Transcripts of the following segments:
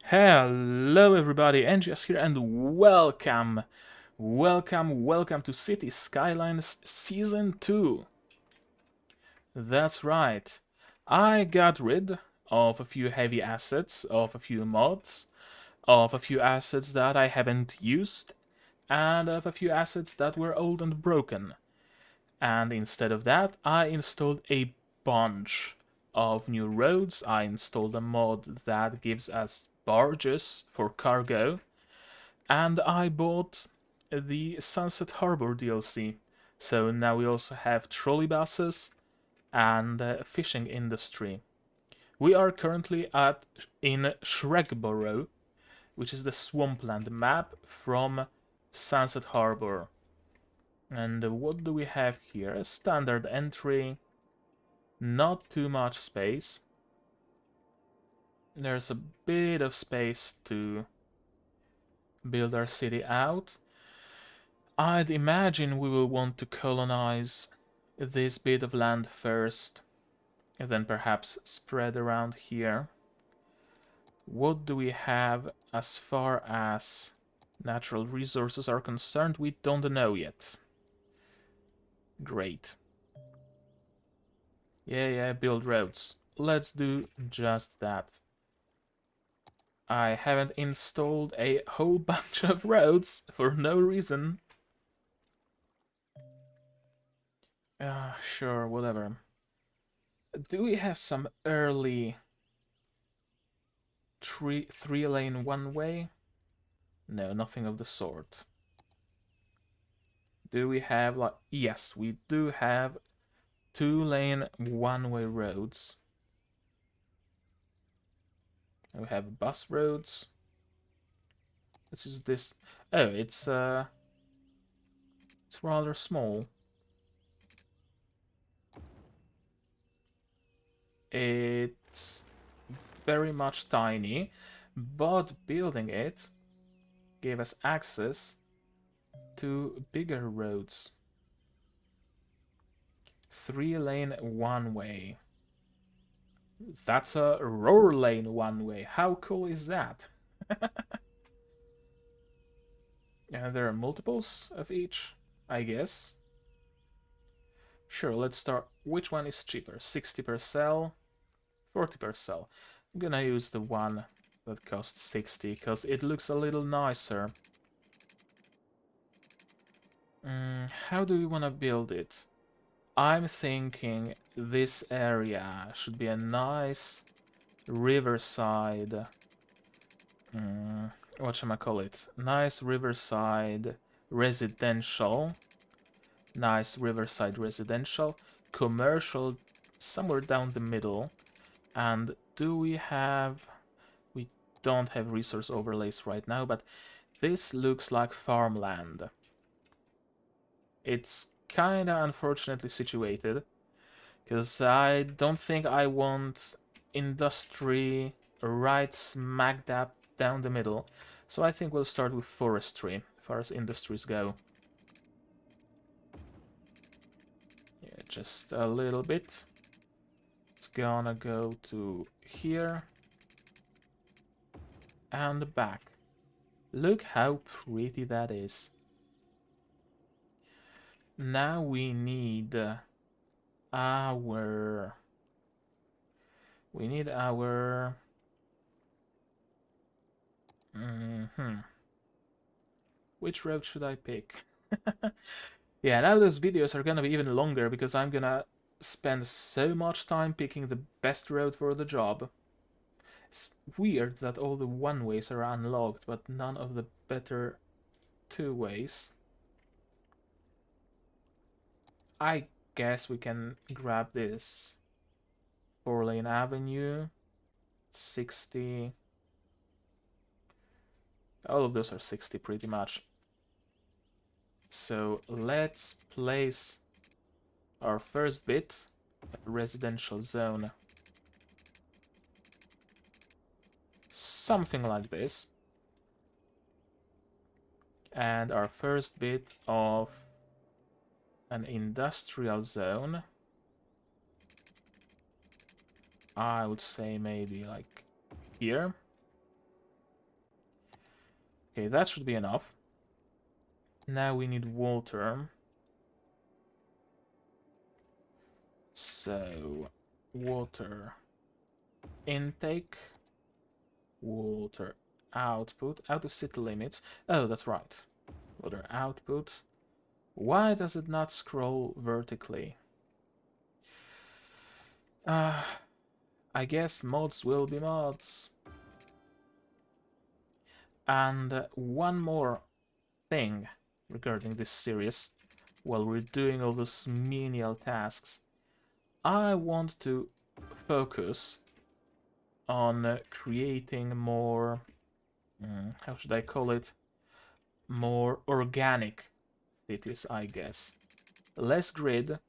Hello everybody, NGS here and welcome to City Skylines Season 2. That's right, I got rid of a few heavy assets, of a few mods, of a few assets that I haven't used, and of a few assets that were old and broken. And instead of that, I installed a bunch of new roads. I installed a mod that gives us barges for cargo, and I bought the Sunset Harbour DLC. So now we also have trolley buses and fishing industry. We are currently in Shrekborough, which is the swampland map from Sunset Harbour. And what do we have here? A standard entry, not too much space. There's a bit of space to build our city out. I'd imagine we will want to colonize this bit of land first, and then perhaps spread around here. What do we have as far as natural resources are concerned? We don't know yet. Great. Yeah, build roads. Let's do just that. I haven't installed a whole bunch of roads for no reason. Sure, whatever. Do we have some early three-lane one-way? No, nothing of the sort. Do we have, like... Yes, we do have two-lane one-way roads. We have bus roads. This is this... Oh, it's rather small. It's very much tiny, but building it gave us access to bigger roads. 3-lane one-way. That's a roar lane one-way. How cool is that? And there are multiples of each, I guess. Sure, let's start. Which one is cheaper? 60 per cell, 40 per cell. I'm gonna use the one that costs 60 because it looks a little nicer. How do we want to build it? I'm thinking this area should be a nice riverside. Whatchamacallit? Nice riverside residential. Nice riverside residential. Commercial somewhere down the middle. And do we have... We don't have resource overlays right now, but this looks like farmland. It's kinda unfortunately situated, because I don't think I want industry right smack dab down the middle. So I think we'll start with forestry, as far as industries go. Yeah, just a little bit. It's gonna go to here and back. Look how pretty that is. Now we need our... Which road should I pick? Yeah, now those videos are gonna be even longer because I'm gonna spend so much time picking the best road for the job. It's weird that all the one-ways are unlocked, but none of the better two-ways. I guess we can grab this 4-lane avenue. 60. All of those are 60 pretty much. So let's place our first bit at residential zone. Something like this. And our first bit of an industrial zone, I would say maybe like here. Okay, that should be enough. Now we need water. So, water intake, water output, out of city limits. Oh, that's right. Water output. Why does it not scroll vertically? I guess mods will be mods. And one more thing regarding this series, while we're doing all those menial tasks, I want to focus on creating more, how should I call it, more organic cities, I guess. Less grid,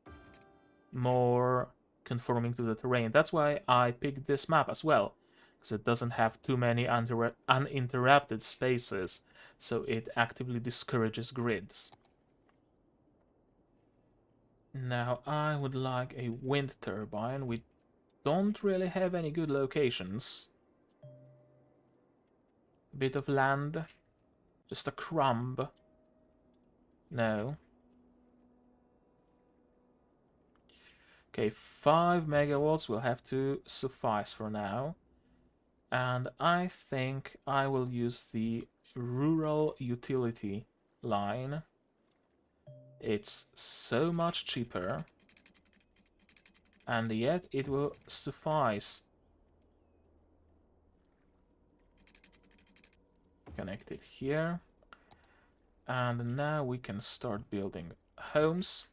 more conforming to the terrain. That's why I picked this map as well, because it doesn't have too many uninterrupted spaces, so it actively discourages grids. Now I would like a wind turbine. We don't really have any good locations. A bit of land, just a crumb. No. Okay, 5 megawatts will have to suffice for now. And I think I will use the rural utility line. It's so much cheaper, and yet it will suffice. Connect it here. And now we can start building homes.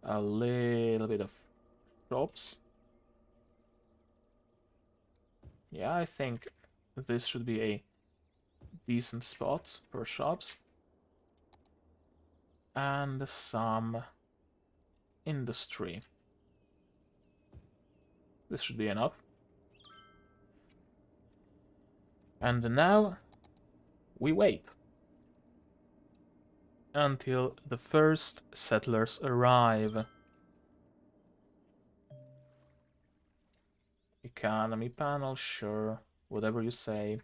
A little bit of shops. Yeah, I think this should be a decent spot for shops. And some industry. This should be enough. And now we wait until the first settlers arrive. Economy panel, sure, whatever you say.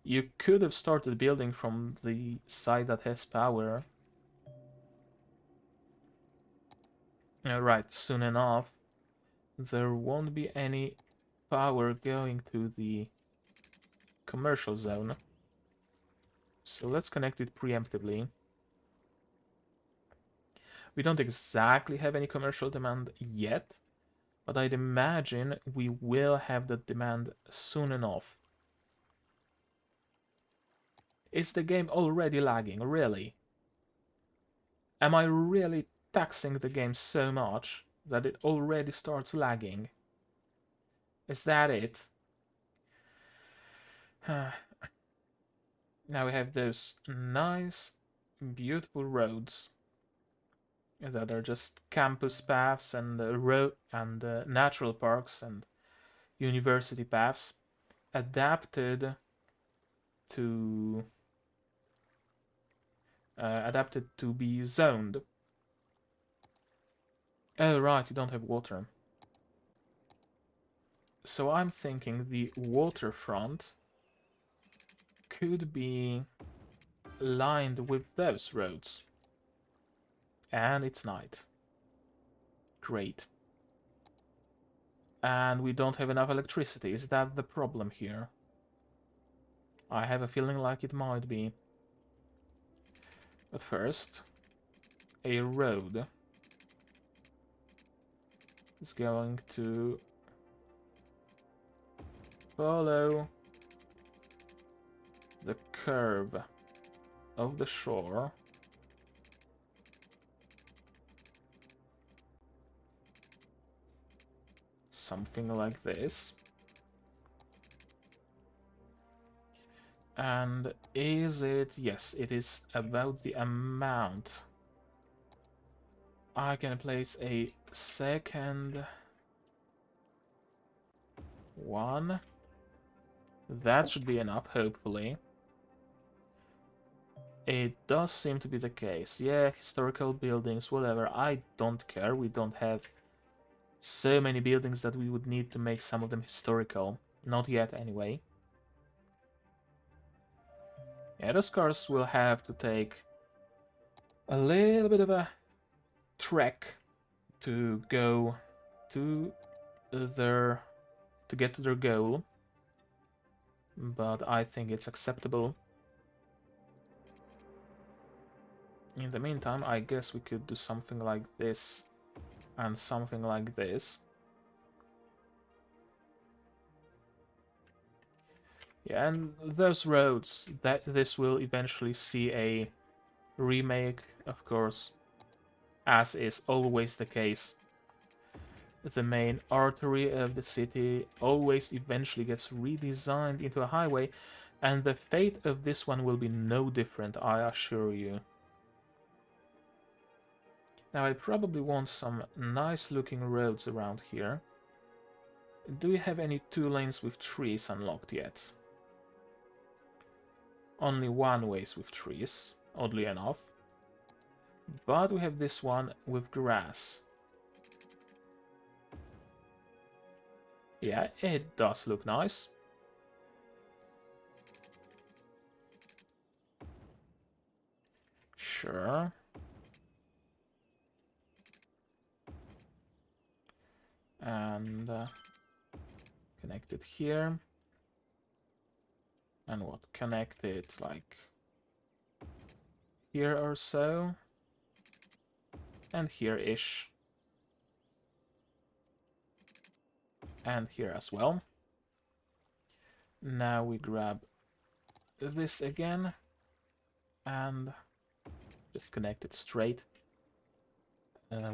You could have started building from the side that has power. Right, soon enough, there won't be any power going to the commercial zone. So let's connect it preemptively. We don't exactly have any commercial demand yet, but I'd imagine we will have that demand soon enough. Is the game already lagging? Really? Am I really taxing the game so much that it already starts lagging? Is that it? Now we have those nice, beautiful roads that are just campus paths and natural parks and university paths adapted to be zoned. Oh right, you don't have water. So I'm thinking the waterfront could be lined with those roads. And it's night. Great. And we don't have enough electricity. Is that the problem here? I have a feeling like it might be. But first, a road is going to follow the curve of the shore. Something like this. And is it? Yes, it is about the amount. I can place a second one. That should be enough, hopefully. It does seem to be the case. Yeah, historical buildings, whatever. I don't care. We don't have so many buildings that we would need to make some of them historical. Not yet, anyway. Yeah, those cars will have to take a little bit of a trek to go to to get to their goal, but I think it's acceptable. In the meantime, I guess we could do something like this and something like this. Yeah, and those roads, that this will eventually see a remake, of course, as is always the case. The main artery of the city always eventually gets redesigned into a highway, and the fate of this one will be no different, I assure you. Now I probably want some nice looking roads around here. Do we have any 2 lanes with trees unlocked yet? Only 1 ways with trees, oddly enough. But we have this one with grass. Yeah, it does look nice. Sure. And connect it here. And what? Connect it like here or so. And here-ish. And here as well. Now we grab this again and just connect it straight.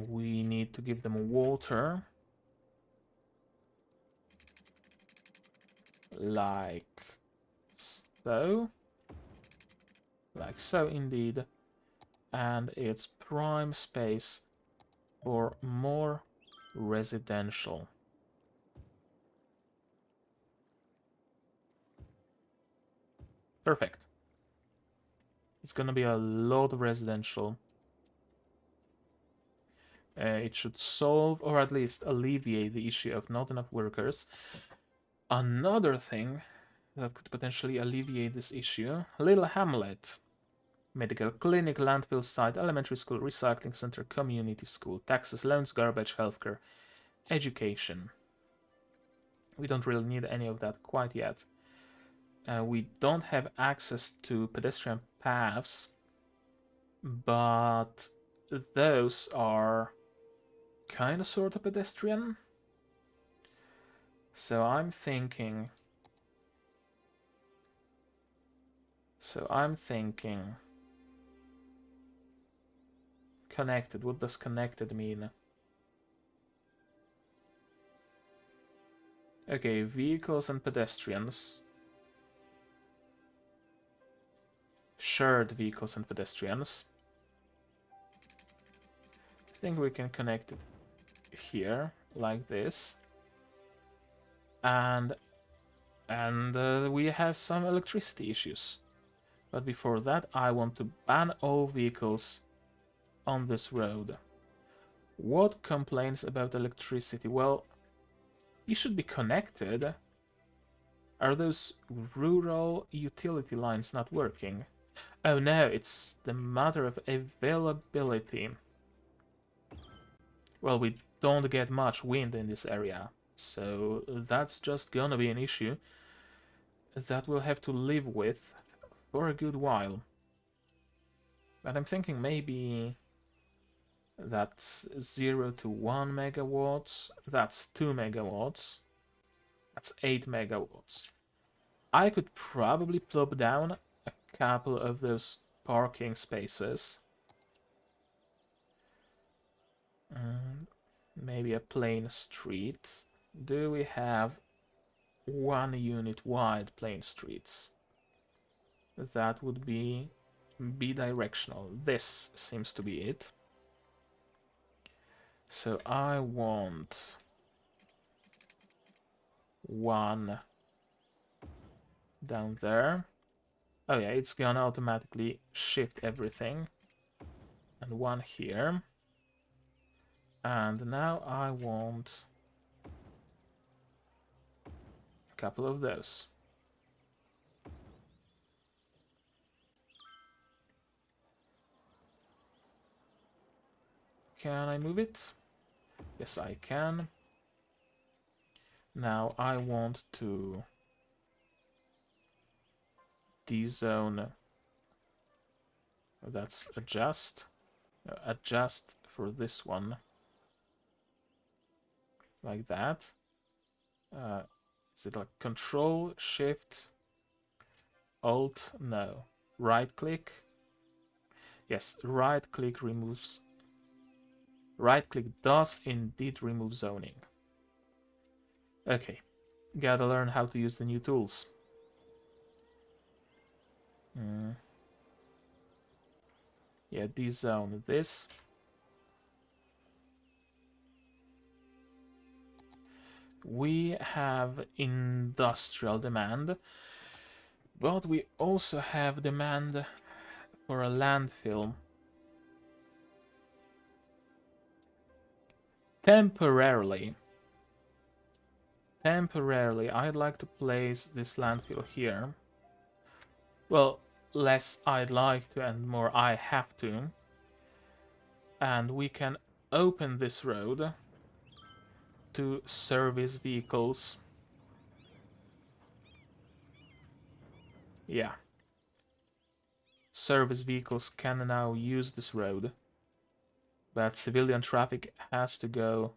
We need to give them water. Like so. Like so indeed. And it's prime space for more residential. Perfect. It's gonna be a lot of residential. It should solve, or at least alleviate, the issue of not enough workers. Another thing that could potentially alleviate this issue, Little Hamlet. Medical clinic, landfill site, elementary school, recycling center, community school, taxes, loans, garbage, healthcare, education. We don't really need any of that quite yet. We don't have access to pedestrian paths, but those are kind of sort of pedestrian. So I'm thinking connected. What does connected mean? Okay, vehicles and pedestrians. Shared vehicles and pedestrians. I think we can connect it here, like this. And we have some electricity issues. But before that, I want to ban all vehicles on this road. What complains about electricity? Well, you should be connected. Are those rural utility lines not working? Oh no, it's the matter of availability. Well, we don't get much wind in this area, so that's just gonna be an issue that we'll have to live with for a good while. But I'm thinking maybe that's 0 to 1 megawatts, that's 2 megawatts, that's 8 megawatts. I could probably plop down a couple of those parking spaces. Maybe a plain street. Do we have 1 unit wide plain streets? That would be bidirectional. This seems to be it. So I want 1 down there. Oh yeah, it's gonna automatically shift everything. And 1 here. And now I want a couple of those. Can I move it? Yes, I can. Now I want to dezone. That's adjust. Adjust for this one. Like that. Is it like Control, Shift, Alt? No. Right click. Yes, right click removes. Right click does indeed remove zoning. Okay, gotta learn how to use the new tools. Yeah, dezone this. We have industrial demand, but we also have demand for a landfill. Temporarily, I'd like to place this landfill here. Well, less I'd like to and more I have to. And we can open this road to service vehicles. Yeah. Service vehicles can now use this road. But civilian traffic has to go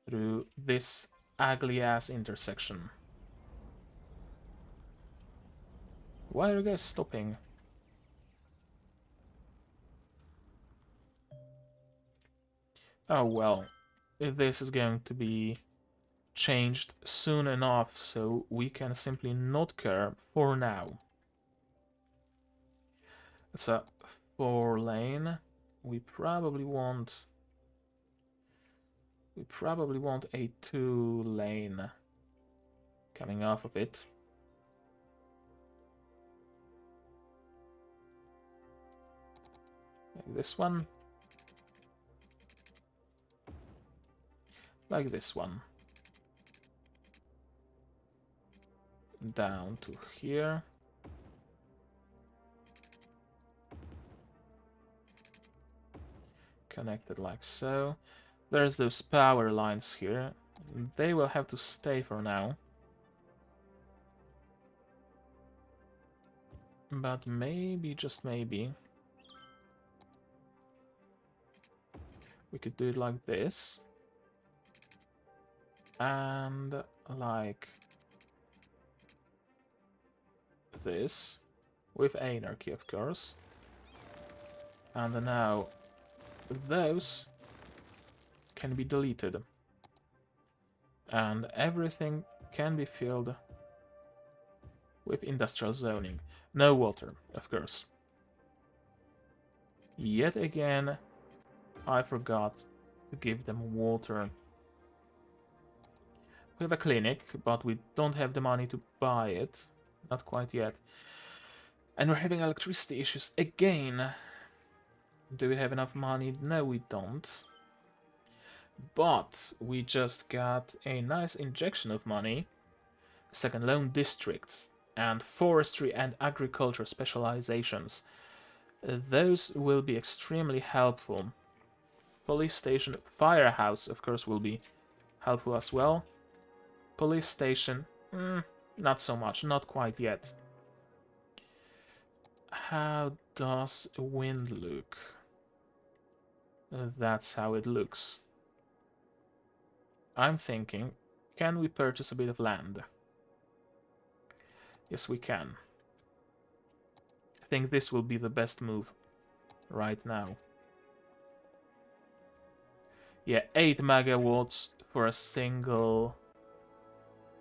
through this ugly-ass intersection. Why are you guys stopping? Oh well, this is going to be changed soon enough, so we can simply not care for now. It's a 4-lane. We probably want a 2-lane coming off of it. Like this one. Like this one. Down to here. Connected like so. There's those power lines here. They will have to stay for now. But maybe, just maybe, we could do it like this. And like this. With anarchy, of course. And now those can be deleted. And everything can be filled with industrial zoning. No water, of course. Yet again, I forgot to give them water. We have a clinic, but we don't have the money to buy it. Not quite yet. And we're having electricity issues again. Do we have enough money? No, we don't. But we just got a nice injection of money. Second loan districts and forestry and agriculture specializations. Those will be extremely helpful. Police station, firehouse, of course, will be helpful as well. Police station, not so much, not quite yet. How does wind look? That's how it looks. I'm thinking, can we purchase a bit of land? Yes, we can. I think this will be the best move right now. Yeah, 8 megawatts for a single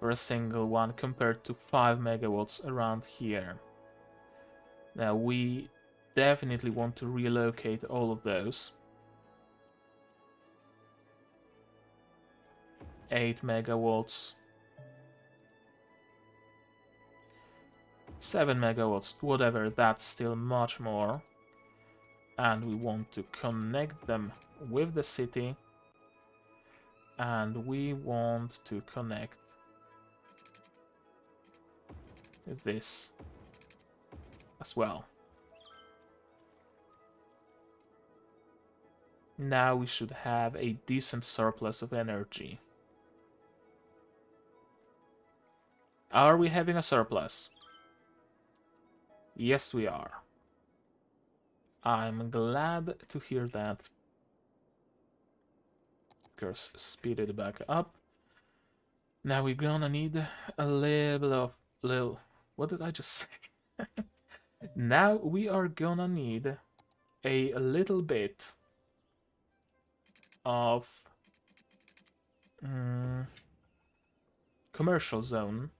one compared to 5 megawatts around here. Now we definitely want to relocate all of those. 8 megawatts. 7 megawatts, whatever, that's still much more. And we want to connect them with the city. And we want to connect this as well. Now we should have a decent surplus of energy. Are we having a surplus? Yes, we are. I'm glad to hear that. Of course, speed it back up. Now we're gonna need a little. What did I just say? Now we are gonna need a little bit of commercial zone.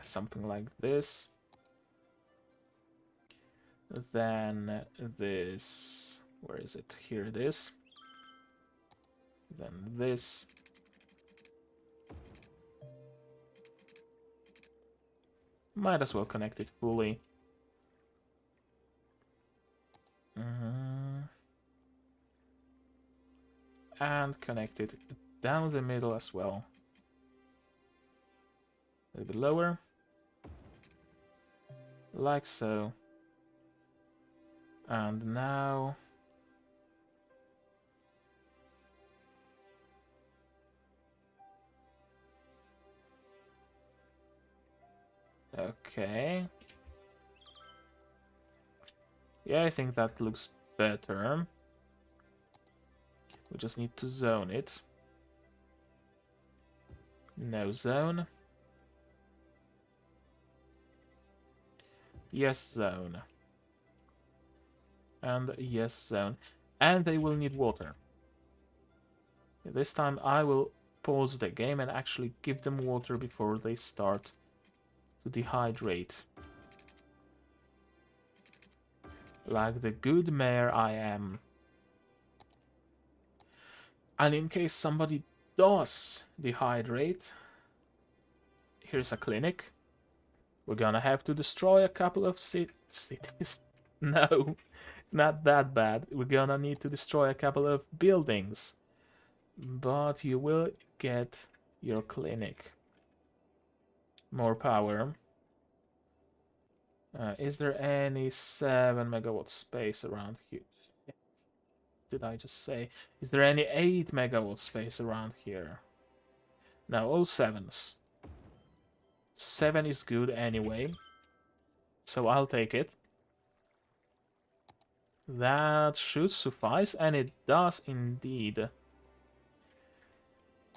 Something like this. Then this. Where is it? Here it is. Then this. Might as well connect it fully. And connect it down the middle as well. A little bit lower. Like so. And now... Okay. Yeah, I think that looks better. We just need to zone it. No zone. Yes zone. And yes zone. And they will need water. This time I will pause the game and actually give them water before they start to dehydrate. Like the good mayor I am. And in case somebody does dehydrate, here's a clinic. We're gonna have to destroy a couple of cities. No, it's not that bad. We're gonna need to destroy a couple of buildings. But you will get your clinic. More power. Is there any 7 megawatt space around here? Did I just say? Is there any 8 megawatt space around here? No, all 7s. 7 is good anyway. So I'll take it. That should suffice, and it does indeed.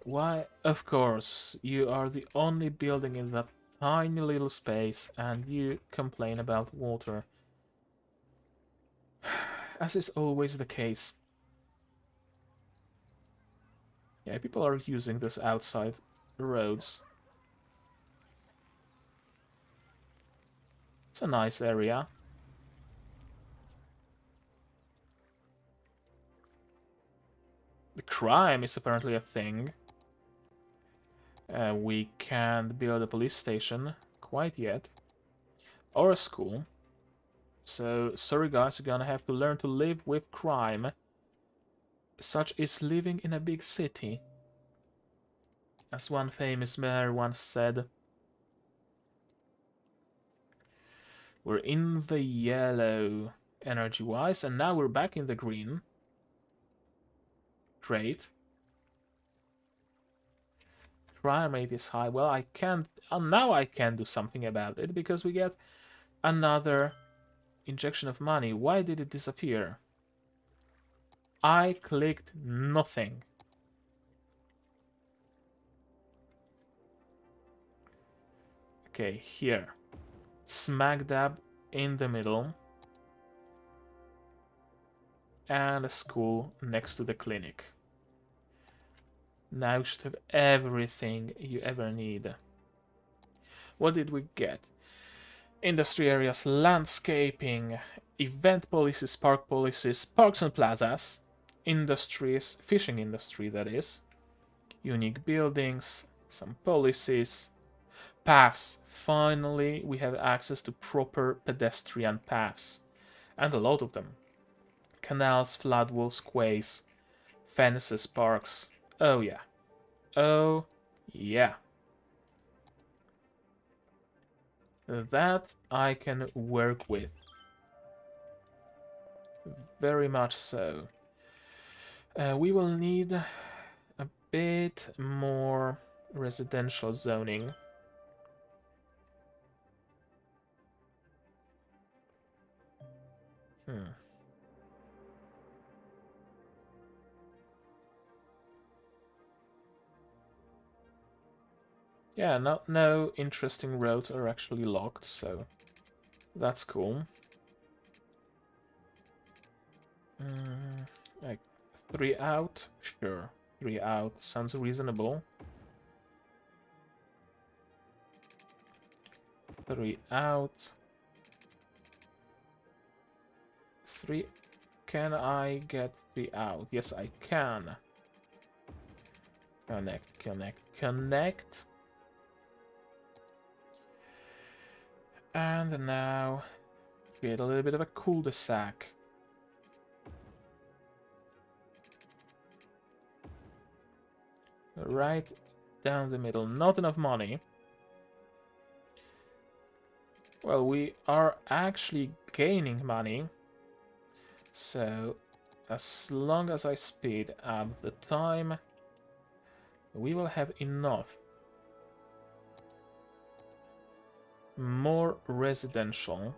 Why, of course, you are the only building in that tiny little space, and you complain about water. As is always the case. Yeah, people are using this outside roads. It's a nice area. The crime is apparently a thing. We can't build a police station quite yet. Or a school. So, sorry guys, you're gonna have to learn to live with crime. Such is living in a big city. As one famous mayor once said. We're in the yellow energy-wise, and now we're back in the green. Great. Crime rate is high. Well, I can't... now I can do something about it, because we get another injection of money. Why did it disappear? I clicked nothing. Okay, here. Smack dab in the middle. And a school next to the clinic. Now you should have everything you ever need. What did we get? Industry areas, landscaping, event policies, parks and plazas, industries, fishing industry that is, unique buildings, some policies, paths. Finally, we have access to proper pedestrian paths, and a lot of them. Canals, flood walls, quays, fences, parks. Oh yeah. Oh yeah. That I can work with. Very much so. We will need a bit more residential zoning. Yeah, no interesting roads are actually locked, so that's cool. Like 3 out? Sure. 3 out sounds reasonable. 3 out. 3. Can I get 3 out? Yes, I can. Connect, connect, connect. And now create a little bit of a cul-de-sac. Right down the middle. Not enough money. Well, we are actually gaining money. So, as long as I speed up the time, we will have enough. More residential.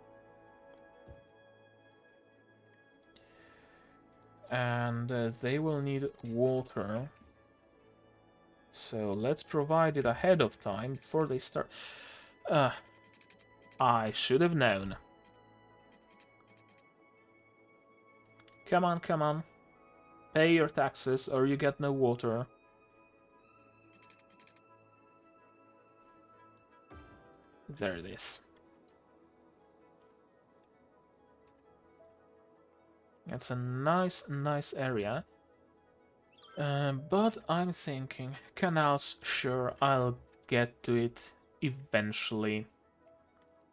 And they will need water. So let's provide it ahead of time before they start. I should have known. Come on, come on. Pay your taxes or you get no water. There it is. That's a nice area. But I'm thinking, canals, sure, I'll get to it eventually.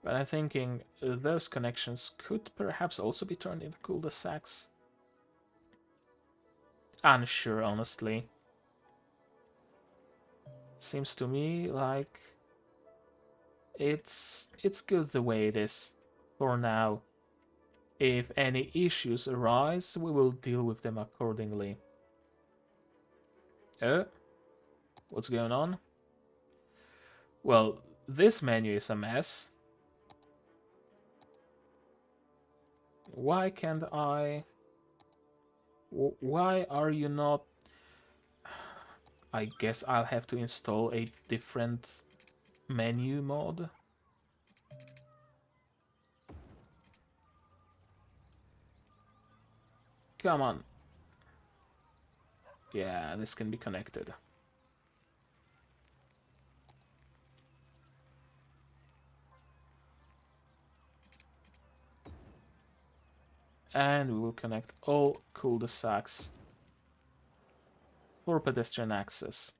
But I'm thinking those connections could perhaps also be turned into cul-de-sacs. Unsure, honestly. Seems to me like it's good the way it is for now. If any issues arise, we will deal with them accordingly. What's going on? Well, this menu is a mess. Why can't I... Why are you not... I guess I'll have to install a different menu mod. Come on. Yeah, this can be connected. And we will connect all cul-de-sacs for pedestrian access.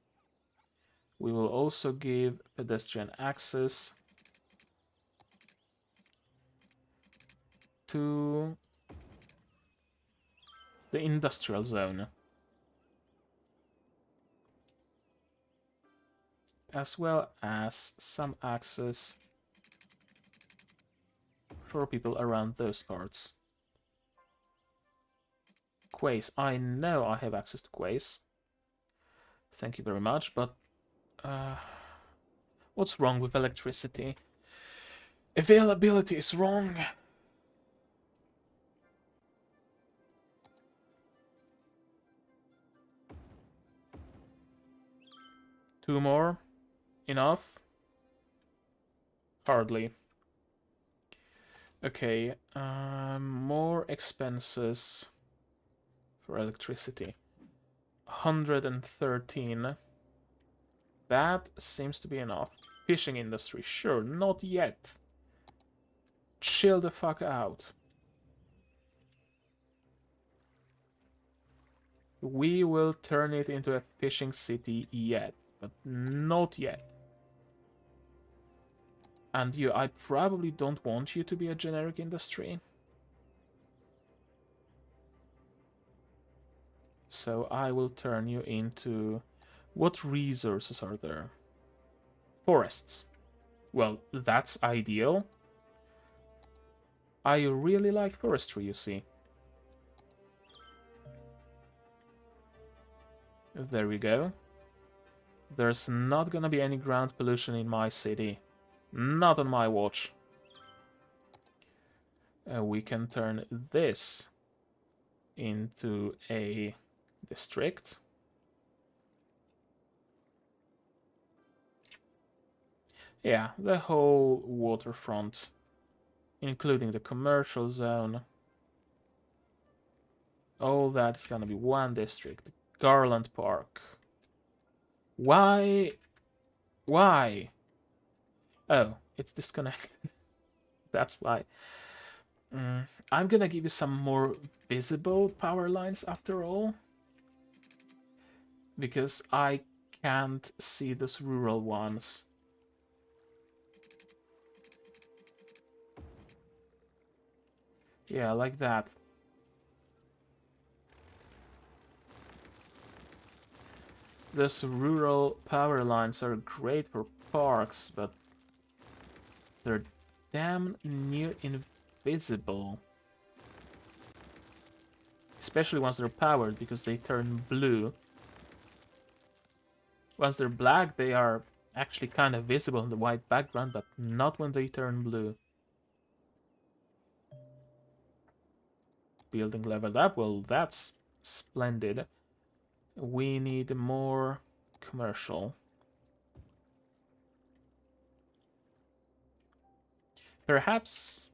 We will also give pedestrian access to the industrial zone, as well as some access for people around those parts. Quays. I know I have access to quays. Thank you very much, but what's wrong with electricity? Availability is wrong. Two more? Enough? Hardly. Okay, more expenses for electricity. 113. That seems to be enough. Fishing industry, sure, not yet. Chill the fuck out. We will turn it into a fishing city yet, but not yet. And you, I probably don't want you to be a generic industry. so I will turn you into... What resources are there? Forests. Well, that's ideal. I really like forestry, you see. There we go. There's not gonna be any ground pollution in my city. Not on my watch. We can turn this into a district. Yeah, the whole waterfront, including the commercial zone. All that is gonna be one district. Garland Park. Why? Why? Oh, it's disconnected. That's why. I'm gonna give you some more visible power lines after all. Because I can't see those rural ones. Yeah, like that. Those rural power lines are great for parks, but they're damn near invisible. Especially once they're powered, because they turn blue. Once they're black, they are actually kind of visible in the white background, but not when they turn blue. Building leveled up, well, that's splendid. We need more commercial. Perhaps.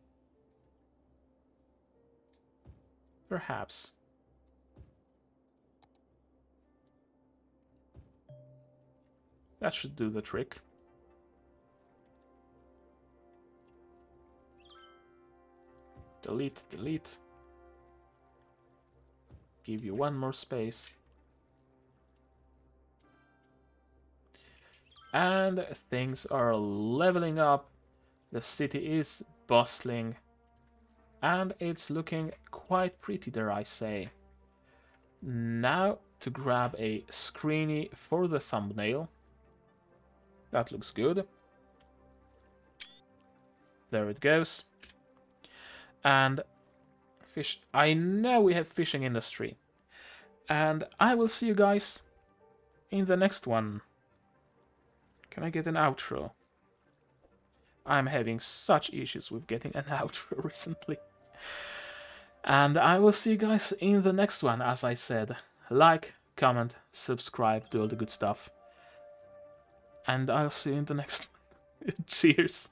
That should do the trick. Delete, delete. Give you one more space. And things are leveling up. The city is bustling. And it's looking quite pretty, dare I say. Now to grab a screeny for the thumbnail. That looks good. There it goes. And fish. I know we have fishing industry. And I will see you guys in the next one. Can I get an outro? I'm having such issues with getting an outro recently. And I will see you guys in the next one, as I said. Like, comment, subscribe, do all the good stuff. And I'll see you in the next one. Cheers.